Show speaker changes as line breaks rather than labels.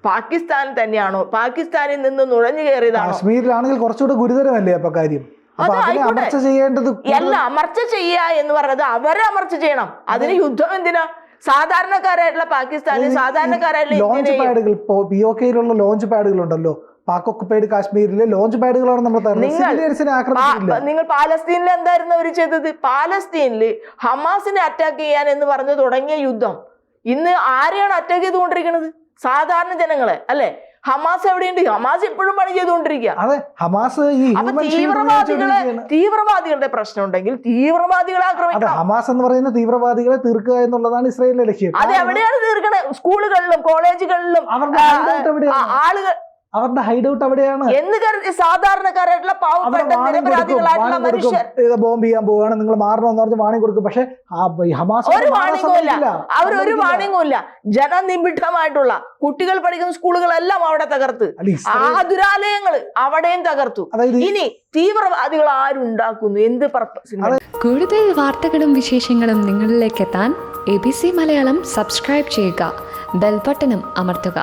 പാകിസ്ഥാൻ തന്നെയാണോ? പാകിസ്ഥാനിൽ നിന്ന് നുഴഞ്ഞു കയറിയതാണോ?
കാശ്മീരിലാണെങ്കിൽ കുറച്ചുകൂടെ ഗുരുതരമല്ലേ അപ്പൊ കാര്യം? അമർച്ച ചെയ്യേണ്ടത്
അല്ല, അമർച്ച ചെയ്യുക എന്ന് പറയുന്നത് അവരെ അമർച്ച ചെയ്യണം. അതിന് യുദ്ധം എന്തിനാ? സാധാരണക്കാരായിട്ടുള്ള പാകിസ്ഥാനിൽ സാധാരണക്കാരായിട്ടുള്ള
ലോഞ്ച് പാഡുകൾ, POKയിലുള്ള ലോഞ്ച് പാഡുകൾ ഉണ്ടല്ലോ, പാക് ഒക്കുപൈഡ് കാശ്മീരിലെ ലോഞ്ച് പാഡുകളാണ് നമ്മൾ നിങ്ങൾ
പാലസ്തീനിൽ എന്തായിരുന്നു അവർ ചെയ്തത്? പാലസ്തീനില് ഹമാസിനെ അറ്റാക്ക് ചെയ്യാൻ എന്ന് പറഞ്ഞു തുടങ്ങിയ യുദ്ധം ഇന്ന് ആരെയാണ് അറ്റാക്ക് ചെയ്തുകൊണ്ടിരിക്കുന്നത്? സാധാരണ ജനങ്ങളെ അല്ലെ? ഹമാസ് എവിടെയുണ്ട്? ഹമാസ് ഇപ്പോഴും പണി ചെയ്തുകൊണ്ടിരിക്കുക. തീവ്രവാദികളുടെ പ്രശ്നം ഉണ്ടെങ്കിൽ തീവ്രവാദികളെ ആക്രമിക്കണം.
ഹമാസ് എന്ന് പറയുന്ന തീവ്രവാദികളെ തീർക്കുക എന്നുള്ളതാണ് ഇസ്രായേലിന്റെ ലക്ഷ്യം.
അത് എവിടെയാണ് തീർക്കണേ? സ്കൂളുകളിലും കോളേജുകളിലും ആളുകൾ
അവരുടെ ഹൈഡൌട്ട് അവിടെയാണ്
എന്ന് കരുതി സാധാരണക്കാരായിട്ടുള്ള പാവപ്പെട്ട നിരപരാധികളായിട്ടുള്ള മനുഷ്യർ
ബോംബ് ചെയ്യാൻ പോവുകയാണ്, നിങ്ങൾ മാറണമെന്ന് പറഞ്ഞ് വാണിംഗ് കൊടുക്കും. പക്ഷെ
ഒരു വാണിംഗും ഇല്ല, അവരൊരു വാണിംഗും ഇല്ല. ജനനിബിഡമായിട്ടുള്ള കുട്ടികൾ പഠിക്കുന്ന സ്കൂളുകളെല്ലാം അവിടെ തകർത്ത്, ആതുരാലയങ്ങൾ അവിടെയും തകർത്തു. ഇനി തീവ്രവാദികൾ ആരുണ്ടാക്കുന്നു? എന്ത് പർപ്പസിന്?
കൂടുതൽ വാർത്തകളും വിശേഷങ്ങളും നിങ്ങളിലേക്ക് എത്താൻ ABC മലയാളം സബ്സ്ക്രൈബ് ചെയ്യുക, ബെൽബട്ടനും അമർത്തുക.